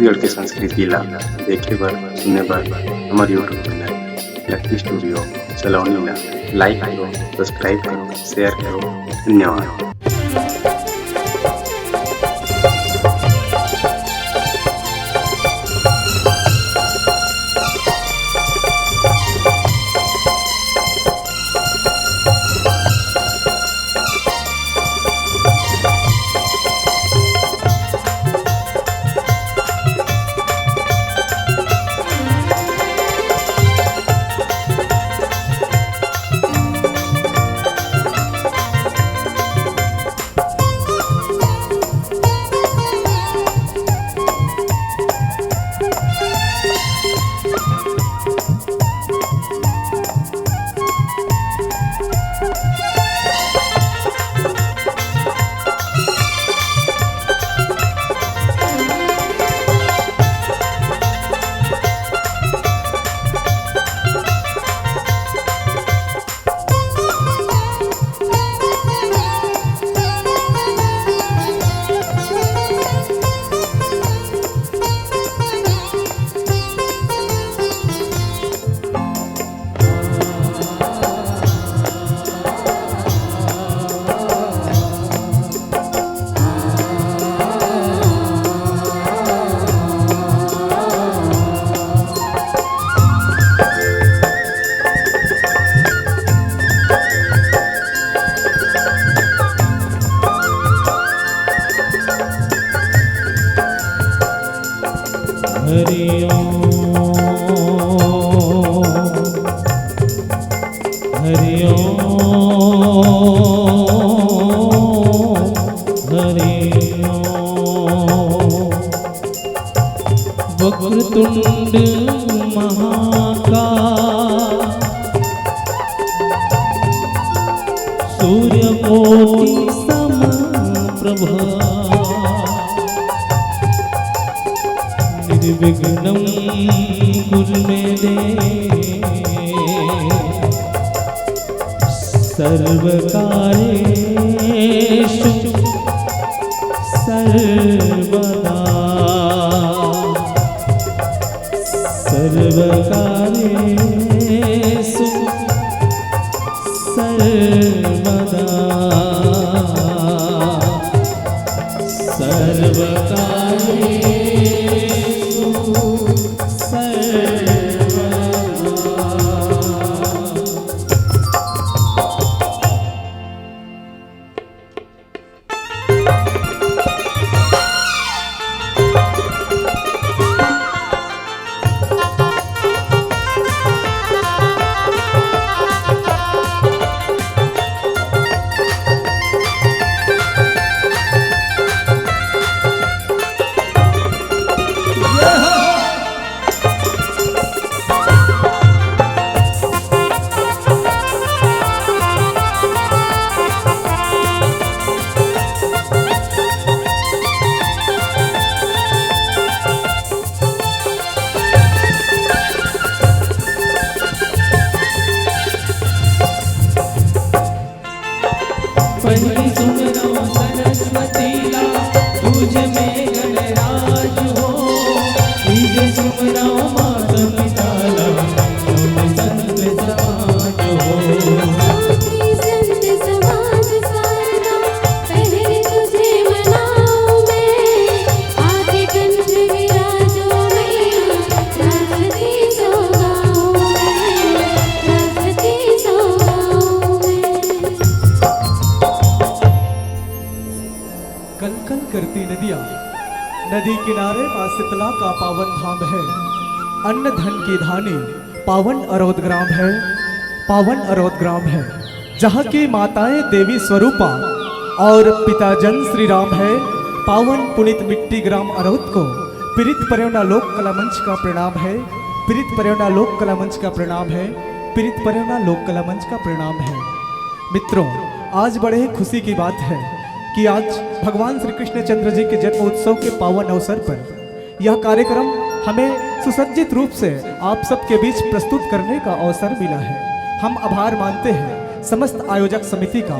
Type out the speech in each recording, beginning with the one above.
छत्तीसगढ़ के संस्कृति ला देखे बर सुने बर हमार यूट्यूब चैनल लकी स्टूडियो सलोनी ला लाइक करो, सब्सक्राइब करो, शेयर करो। धन्यवाद। हरि ओम हरि ओम हरि ओम। वक्रतुंड महाकाय सूर्यकोटि समप्रभा निर्विघ्नं कुरु मे देव सर्वकार्येषु सर्वदा सर्वकार्येषु सर्वदा सर्वकार्येषु पहली सुमरो सरस्वती ला तुझ में गणराज हो, तुझे सुमरो माता पिता ला तुम संत समाज हो। संत समाज सारा पहले तुझे मनाऊं मैं, आगे कंठ विराजो मैं, राजती सो गाऊं मैं, राजती सो गाऊं मैं। कल कल करती नदियाँ नदी किनारे माँ शीतला का पावन धाम है। अन्न धन की धानी पावन अरौद ग्राम है, पावन अरौद ग्राम है, जहाँ की माताएं देवी स्वरूपा और पिताजन श्री राम है। पावन पुनित मिट्टी ग्राम अरौद को पीड़ित पर्यवना लोक कला मंच का प्रणाम है, पीड़ित पर्यवना लोक कला मंच का प्रणाम है, पीड़ित पर्यवना लोक कला मंच का प्रणाम है। मित्रों, आज बड़े ही खुशी की बात है कि आज भगवान श्री कृष्ण चंद्र जी के जन्म उत्सव के पावन अवसर पर यह कार्यक्रम हमें सुसज्जित रूप से आप सबके बीच प्रस्तुत करने का अवसर मिला है। हम आभार मानते हैं समस्त आयोजक समिति का,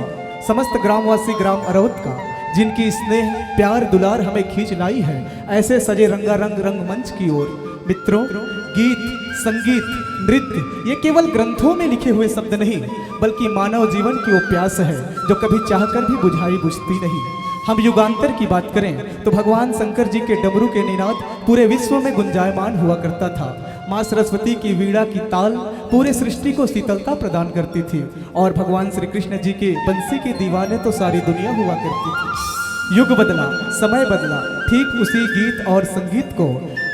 समस्त ग्रामवासी ग्राम अरौद का, जिनकी स्नेह प्यार दुलार हमें खींच लाई है ऐसे सजे रंगारंग रंगमंच की ओर। मित्रों, गीत, संगीत, नृत्य ये केवल ग्रंथों में लिखे हुए शब्द नहीं बल्कि मानव जीवन की वो प्यास है जो कभी चाहकर भी बुझाई बुझती नहीं। हम युगांतर की बात करें तो भगवान शंकर जी के डमरू के निनाद पूरे विश्व में गुंजायमान हुआ करता था। माँ सरस्वती की वीणा की ताल पूरे सृष्टि को शीतलता प्रदान करती थी और भगवान श्री कृष्ण जी के बंसी के दीवाने तो सारी दुनिया हुआ करती थी। युग बदला, समय बदला, ठीक उसी गीत और संगीत को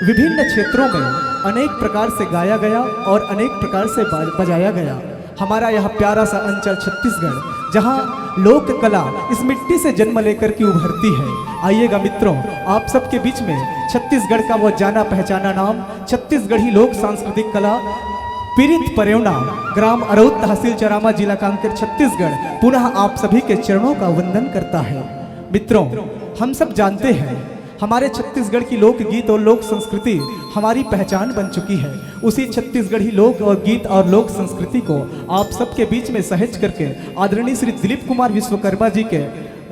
विभिन्न क्षेत्रों में अनेक प्रकार से गाया गया और अनेक प्रकार से बजाया गया। हमारा यह प्यारा सा अंचल छत्तीसगढ़ जहाँ लोक कला इस मिट्टी से जन्म लेकर के उभरती है। आइएगा मित्रों, आप सबके बीच में छत्तीसगढ़ का वो जाना पहचाना नाम छत्तीसगढ़ी लोक सांस्कृतिक कला पीड़ित परेवना ग्राम अरौद तहसील चरामा जिला कांकेर छत्तीसगढ़ पुनः आप सभी के चरणों का वंदन करता है। मित्रों, हम सब जानते हैं हमारे छत्तीसगढ़ की लोक गीत और लोक संस्कृति हमारी पहचान बन चुकी है। उसी छत्तीसगढ़ी लोक और गीत और लोक संस्कृति को आप सबके बीच में सहेज करके आदरणीय श्री दिलीप कुमार विश्वकर्मा जी के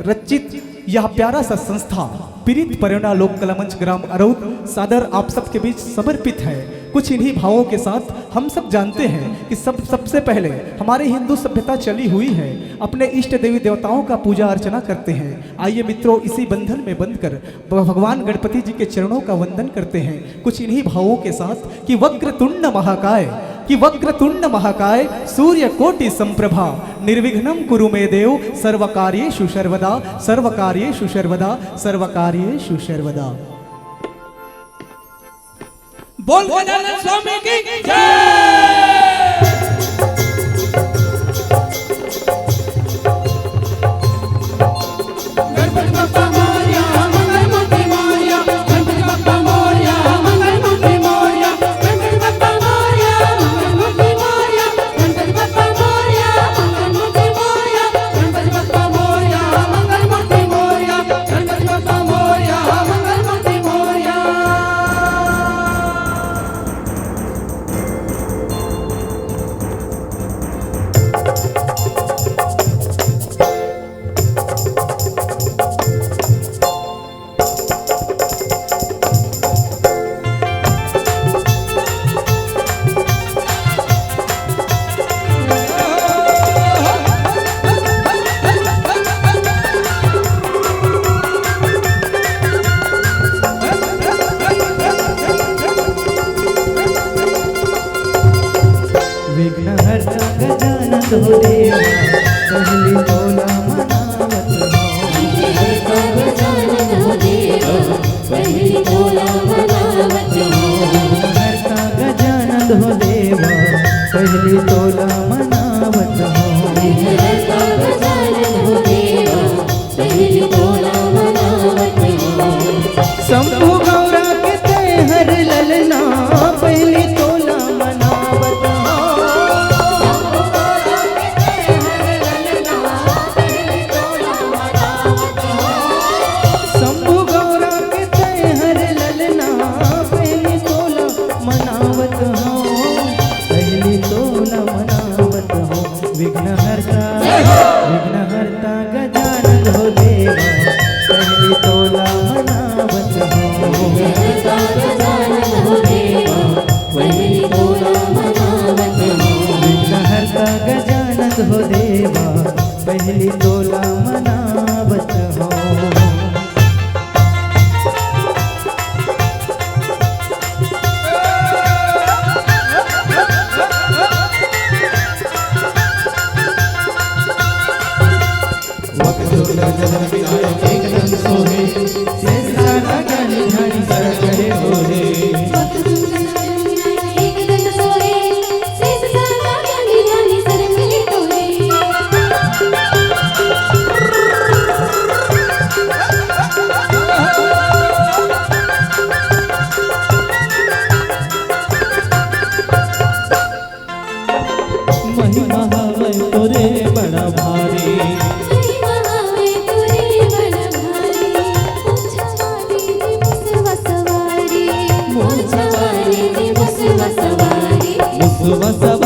रचित यह प्यारा सा संस्था पीड़ित परेवना लोक कला मंच ग्राम अरौद सादर आप सबके बीच समर्पित है। कुछ इन्हीं भावों के साथ हम सब जानते हैं कि सबसे पहले हमारी हिंदू सभ्यता चली हुई है, अपने इष्ट देवी देवताओं का पूजा अर्चना करते हैं। आइए मित्रों, इसी बंधन में बंधकर भगवान गणपति जी के चरणों का वंदन करते हैं कुछ इन्हीं भावों के साथ कि वक्रतुंड महाकाय सूर्य कोटि संप्रभा निर्विघ्नं कुरु मे देव सर्वकार्येषु सर्वदा सर्वकार्येषु सर्वदा सर्वकार्येषु सर्वदा। बोल गजानन स्वामी की जय। गणपति बप्पा मोरया, मंगल मूर्ति मोरया, गणपति बप्पा मोरया, मंगल मूर्ति मोरया, गणपति बप्पा मोरया, मंगल मूर्ति मोरया, गणपति बप्पा मोरया, मंगल मूर्ति मोरया, गणपति बप्पा मोरया, मंगल मूर्ति मोरया, गणपति बप्पा मोरया, मंगल मूर्ति मोरया। विघ्नहर्ता गजानन हो देवा पहली तोला मनावत हर्ता गजानन हो देवा पहली तोला मनावत शंभु गौरा के तय हर ललना पहली तोला मनावत शंभु गौरा के तय हर ललना पहली तोला मनावत हो पहली तोला मनावत हो विघ्नहर्ता गजानन हो देवा पहली तोला मनावत हो विघ्नहर्ता गजानन हो देवा पहली तोला मनावत हो। महिमा हवे तोरे बड़ा भारी मुसवा